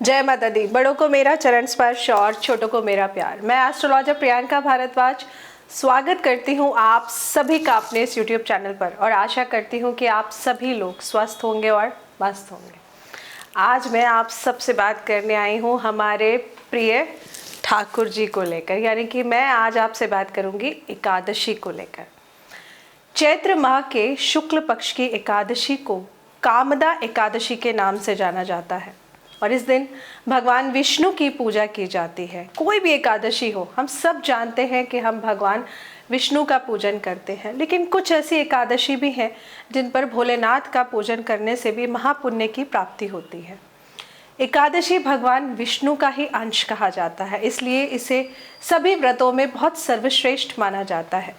जय माता दी। बड़ों को मेरा चरण स्पर्श और छोटों को मेरा प्यार। मैं एस्ट्रोलॉजर प्रियंका भारद्वाज स्वागत करती हूँ आप सभी का अपने इस YouTube चैनल पर और आशा करती हूँ कि आप सभी लोग स्वस्थ होंगे और मस्त होंगे। आज मैं आप सबसे बात करने आई हूँ हमारे प्रिय ठाकुर जी को लेकर, यानी कि मैं आज आपसे बात करूँगी एकादशी को लेकर। चैत्र माह के शुक्ल पक्ष की एकादशी को कामदा एकादशी के नाम से जाना जाता है और इस दिन भगवान विष्णु की पूजा की जाती है। कोई भी एकादशी हो, हम सब जानते हैं कि हम भगवान विष्णु का पूजन करते हैं, लेकिन कुछ ऐसी एकादशी भी हैं जिन पर भोलेनाथ का पूजन करने से भी महापुण्य की प्राप्ति होती है। एकादशी भगवान विष्णु का ही अंश कहा जाता है, इसलिए इसे सभी व्रतों में बहुत सर्वश्रेष्ठ माना जाता है।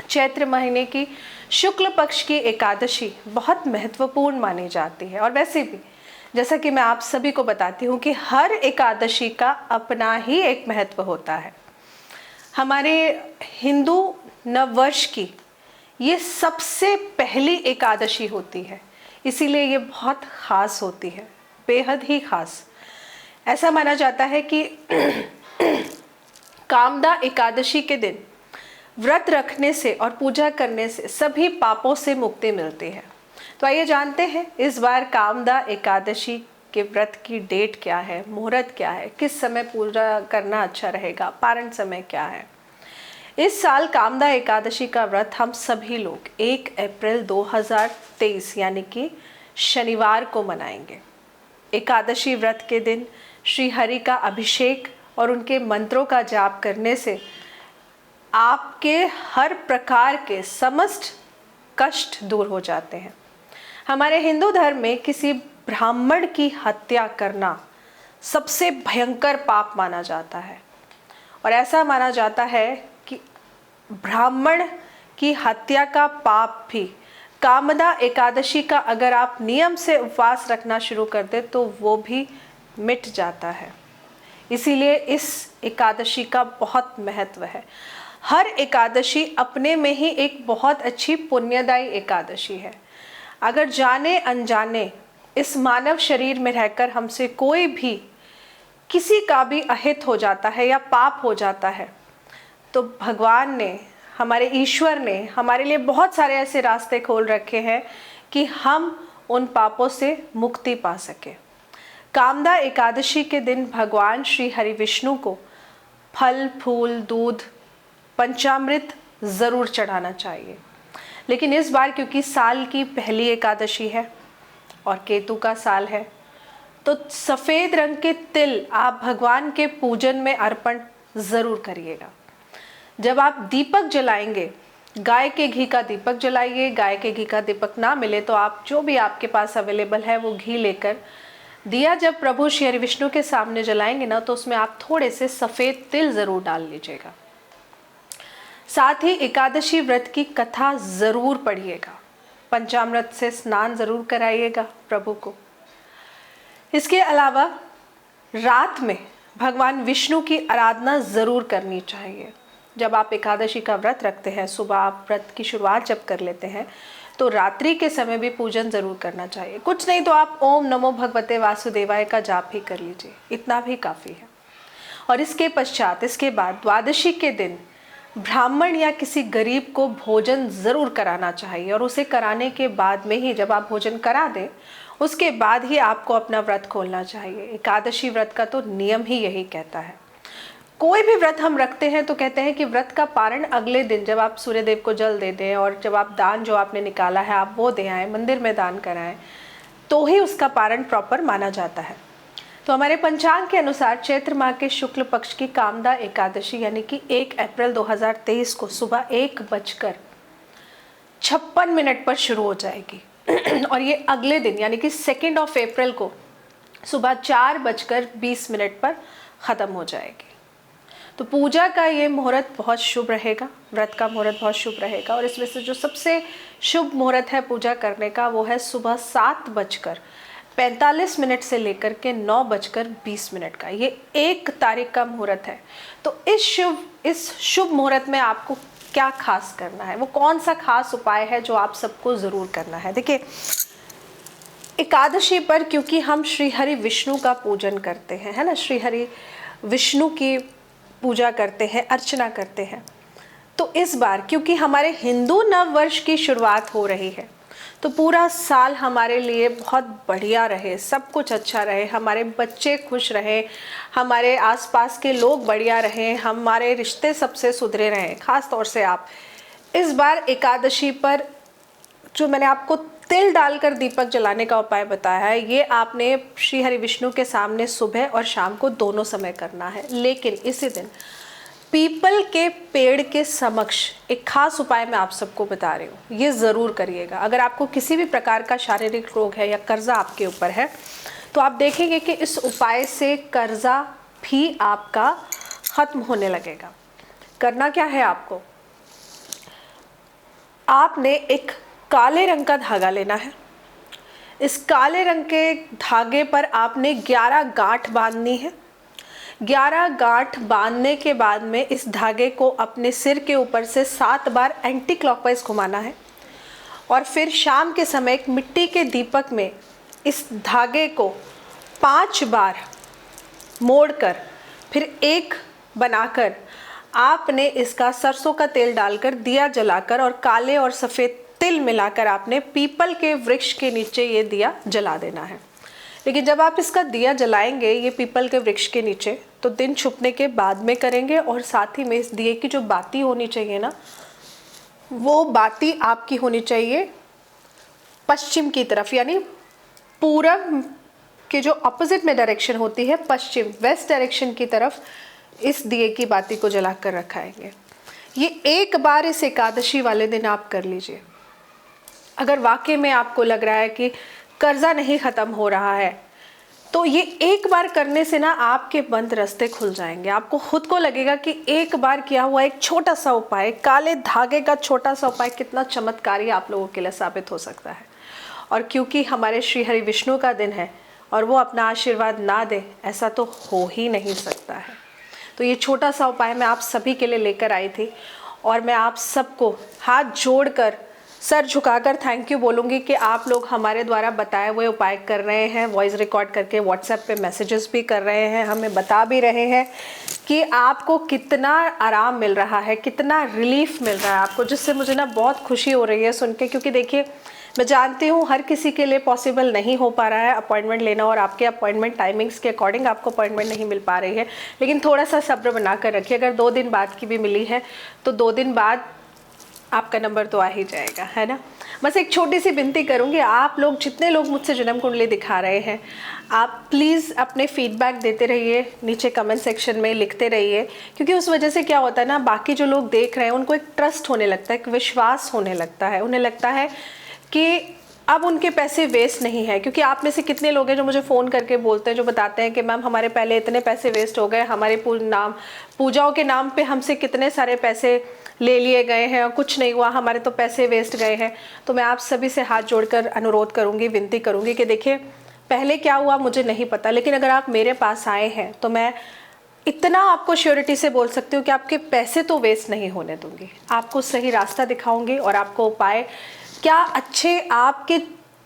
चैत्र महीने की शुक्ल पक्ष की एकादशी बहुत महत्वपूर्ण मानी जाती है और वैसे भी जैसा कि मैं आप सभी को बताती हूँ कि हर एकादशी का अपना ही एक महत्व होता है। हमारे हिंदू नववर्ष की ये सबसे पहली एकादशी होती है, इसीलिए ये बहुत ख़ास होती है, बेहद ही ख़ास। ऐसा माना जाता है कि कामदा एकादशी के दिन व्रत रखने से और पूजा करने से सभी पापों से मुक्ति मिलती है। तो आइए जानते हैं इस बार कामदा एकादशी के व्रत की डेट क्या है, मुहूर्त क्या है, किस समय पूजा करना अच्छा रहेगा, पारण समय क्या है। इस साल कामदा एकादशी का व्रत हम सभी लोग 1 अप्रैल 2023 यानी कि शनिवार को मनाएंगे। एकादशी व्रत के दिन श्री हरि का अभिषेक और उनके मंत्रों का जाप करने से आपके हर प्रकार के समस्त कष्ट दूर हो जाते हैं। हमारे हिंदू धर्म में किसी ब्राह्मण की हत्या करना सबसे भयंकर पाप माना जाता है और ऐसा माना जाता है कि ब्राह्मण की हत्या का पाप भी कामदा एकादशी का अगर आप नियम से उपवास रखना शुरू कर दे तो वो भी मिट जाता है। इसीलिए इस एकादशी का बहुत महत्व है। हर एकादशी अपने में ही एक बहुत अच्छी पुण्यदायी एकादशी है। अगर जाने अनजाने इस मानव शरीर में रहकर हमसे कोई भी किसी का भी अहित हो जाता है या पाप हो जाता है तो भगवान ने, हमारे ईश्वर ने हमारे लिए बहुत सारे ऐसे रास्ते खोल रखे हैं कि हम उन पापों से मुक्ति पा सके। कामदा एकादशी के दिन भगवान श्री हरि विष्णु को फल फूल दूध पंचामृत ज़रूर चढ़ाना चाहिए। लेकिन इस बार क्योंकि साल की पहली एकादशी है और केतु का साल है तो सफ़ेद रंग के तिल आप भगवान के पूजन में अर्पण ज़रूर करिएगा। जब आप दीपक जलाएंगे, गाय के घी का दीपक जलाइए। गाय के घी का दीपक ना मिले तो आप जो भी आपके पास अवेलेबल है वो घी लेकर दिया जब प्रभु श्री हरि विष्णु के सामने जलाएंगे ना तो उसमें आप थोड़े से सफ़ेद तिल ज़रूर डाल लीजिएगा। साथ ही एकादशी व्रत की कथा ज़रूर पढ़िएगा। पंचामृत से स्नान ज़रूर कराइएगा प्रभु को। इसके अलावा रात में भगवान विष्णु की आराधना ज़रूर करनी चाहिए। जब आप एकादशी का व्रत रखते हैं, सुबह आप व्रत की शुरुआत जब कर लेते हैं तो रात्रि के समय भी पूजन ज़रूर करना चाहिए। कुछ नहीं तो आप ओम नमो भगवते वासुदेवाय का जाप ही कर लीजिए, इतना भी काफ़ी है। और इसके पश्चात, इसके बाद द्वादशी के दिन ब्राह्मण या किसी गरीब को भोजन ज़रूर कराना चाहिए और उसे कराने के बाद में ही, जब आप भोजन करा दें उसके बाद ही आपको अपना व्रत खोलना चाहिए। एकादशी व्रत का तो नियम ही यही कहता है। कोई भी व्रत हम रखते हैं तो कहते हैं कि व्रत का पारण अगले दिन जब आप सूर्यदेव को जल दे दें और जब आप दान जो आपने निकाला है आप वो दे आएँ, मंदिर में दान कराएं, तो ही उसका पारण प्रॉपर माना जाता है। तो हमारे पंचांग के अनुसार चैत्र माह के शुक्ल पक्ष की कामदा एकादशी यानी कि 1 अप्रैल 2023 को सुबह 1:56 पर शुरू हो जाएगी और ये अगले दिन यानी कि 2 अप्रैल को सुबह 4:20 पर ख़त्म हो जाएगी। तो पूजा का ये मुहूर्त बहुत शुभ रहेगा, व्रत का मुहूर्त बहुत शुभ रहेगा और इसमें से जो सबसे शुभ मुहूर्त है पूजा करने का वो है सुबह 7:45 से लेकर के 9:20 का। ये 1 तारीख का मुहूर्त है। तो इस शुभ मुहूर्त में आपको क्या खास करना है, वो कौन सा खास उपाय है जो आप सबको ज़रूर करना है। देखिए, एकादशी पर क्योंकि हम श्री हरि विष्णु का पूजन करते हैं, है ना, श्री हरि विष्णु की पूजा करते हैं, अर्चना करते हैं, तो इस बार क्योंकि हमारे हिंदू नव वर्ष की शुरुआत हो रही है, तो पूरा साल हमारे लिए बहुत बढ़िया रहे, सब कुछ अच्छा रहे, हमारे बच्चे खुश रहे, हमारे आसपास के लोग बढ़िया रहें, हमारे रिश्ते सबसे सुधरे रहें। ख़ास तौर से आप इस बार एकादशी पर जो मैंने आपको तिल डालकर दीपक जलाने का उपाय बताया है, ये आपने श्री हरि विष्णु के सामने सुबह और शाम को दोनों समय करना है। लेकिन इसी दिन पीपल के पेड़ के समक्ष एक खास उपाय मैं आप सबको बता रही हूँ, ये ज़रूर करिएगा। अगर आपको किसी भी प्रकार का शारीरिक रोग है या कर्जा आपके ऊपर है, तो आप देखेंगे कि इस उपाय से कर्जा भी आपका ख़त्म होने लगेगा। करना क्या है आपको, आपने एक काले रंग का धागा लेना है। इस काले रंग के धागे पर आपने 11 गांठ बांधनी है। 11 गांठ बांधने के बाद में इस धागे को अपने सिर के ऊपर से 7 बार एंटी क्लॉकवाइज घुमाना है और फिर शाम के समय एक मिट्टी के दीपक में इस धागे को 5 बार मोड़कर फिर एक बनाकर आपने इसका सरसों का तेल डालकर दिया जलाकर और काले और सफ़ेद तिल मिलाकर आपने पीपल के वृक्ष के नीचे ये दिया जला देना है। लेकिन जब आप इसका दिया जलाएंगे ये पीपल के वृक्ष के नीचे, तो दिन छुपने के बाद में करेंगे और साथ ही में इस दिए की जो बाती होनी चाहिए ना, वो बाती आपकी होनी चाहिए पश्चिम की तरफ, यानी पूरब के जो अपोजिट में डायरेक्शन होती है, पश्चिम वेस्ट डायरेक्शन की तरफ इस दिए की बाती को जला कर रखाएंगे। ये एक बार इस एकादशी वाले दिन आप कर लीजिए। अगर वाकई में आपको लग रहा है कि कर्जा नहीं ख़त्म हो रहा है, तो ये एक बार करने से ना आपके बंद रास्ते खुल जाएंगे। आपको खुद को लगेगा कि एक बार किया हुआ एक छोटा सा उपाय, काले धागे का छोटा सा उपाय कितना चमत्कारी आप लोगों के लिए साबित हो सकता है। और क्योंकि हमारे श्री हरि विष्णु का दिन है और वो अपना आशीर्वाद ना दे, ऐसा तो हो ही नहीं सकता है। तो ये छोटा सा उपाय मैं आप सभी के लिए लेकर आई थी और मैं आप सबको हाथ जोड़कर सर झुकाकर थैंक यू बोलूँगी कि आप लोग हमारे द्वारा बताए हुए उपाय कर रहे हैं, वॉइस रिकॉर्ड करके व्हाट्सएप पे मैसेजेस भी कर रहे हैं, हमें बता भी रहे हैं कि आपको कितना आराम मिल रहा है, कितना रिलीफ मिल रहा है आपको, जिससे मुझे ना बहुत खुशी हो रही है सुन के। क्योंकि देखिए, मैं जानती हूँ हर किसी के लिए पॉसिबल नहीं हो पा रहा है अपॉइंटमेंट लेना, और आपके अपॉइंटमेंट टाइमिंग्स के अकॉर्डिंग आपको अपॉइंटमेंट नहीं मिल पा रही है। लेकिन थोड़ा सा सब्र बना कर रखिए। अगर 2 दिन बाद की भी मिली है तो 2 दिन बाद आपका नंबर तो आ ही जाएगा, है ना। बस एक छोटी सी विनती करूँगी, आप लोग जितने लोग मुझसे जन्म कुंडली दिखा रहे हैं, आप प्लीज़ अपने फीडबैक देते रहिए, नीचे कमेंट सेक्शन में लिखते रहिए। क्योंकि उस वजह से क्या होता है ना, बाकी जो लोग देख रहे हैं उनको एक ट्रस्ट होने लगता है, एक विश्वास होने लगता है, उन्हें लगता है कि अब उनके पैसे वेस्ट नहीं है। क्योंकि आप में से कितने लोग हैं जो मुझे फ़ोन करके बोलते हैं, जो बताते हैं कि मैम हमारे पहले इतने पैसे वेस्ट हो गए, हमारे पूजाओं के नाम पे हमसे कितने सारे पैसे ले लिए गए हैं और कुछ नहीं हुआ, हमारे तो पैसे वेस्ट गए हैं। तो मैं आप सभी से हाथ जोड़कर अनुरोध करूँगी, विनती करूँगी कि देखिए, पहले क्या हुआ मुझे नहीं पता, लेकिन अगर आप मेरे पास आए हैं तो मैं इतना आपको श्योरिटी से बोल सकती हूँ कि आपके पैसे तो वेस्ट नहीं होने दूँगी। आपको सही रास्ता दिखाऊँगी और आपको उपाय क्या अच्छे आपके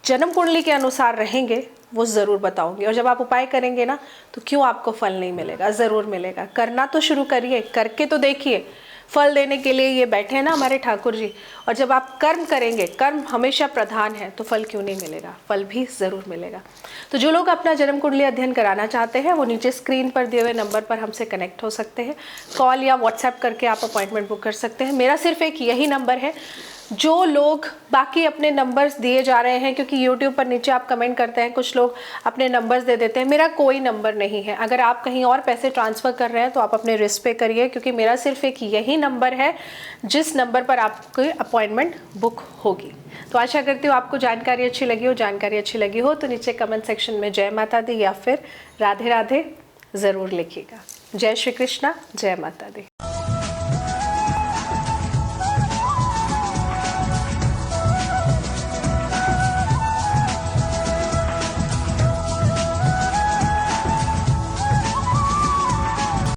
जन्म कुंडली के अनुसार रहेंगे वो ज़रूर बताऊंगी। और जब आप उपाय करेंगे ना, तो क्यों आपको फल नहीं मिलेगा, ज़रूर मिलेगा। करना तो शुरू करिए, करके तो देखिए। फल देने के लिए ये बैठे हैं ना हमारे ठाकुर जी, और जब आप कर्म करेंगे, कर्म हमेशा प्रधान है, तो फल क्यों नहीं मिलेगा, फल भी ज़रूर मिलेगा। तो जो लोग अपना जन्म कुंडली अध्ययन कराना चाहते हैं वो नीचे स्क्रीन पर दिए हुए नंबर पर हमसे कनेक्ट हो सकते हैं। कॉल या व्हाट्सएप करके आप अपॉइंटमेंट बुक कर सकते हैं। मेरा सिर्फ एक यही नंबर है। जो लोग बाकी अपने नंबर्स दिए जा रहे हैं, क्योंकि यूट्यूब पर नीचे आप कमेंट करते हैं, कुछ लोग अपने नंबर्स दे देते हैं, मेरा कोई नंबर नहीं है। अगर आप कहीं और पैसे ट्रांसफ़र कर रहे हैं तो आप अपने रिस्क पे करिए, क्योंकि मेरा सिर्फ एक यही नंबर है जिस नंबर पर आपकी अपॉइंटमेंट बुक होगी। तो आशा करती हूँ आपको जानकारी अच्छी लगी हो। जानकारी अच्छी लगी हो तो नीचे कमेंट सेक्शन में जय माता दी या फिर राधे राधे ज़रूर लिखिएगा। जय श्री कृष्णा, जय माता दी।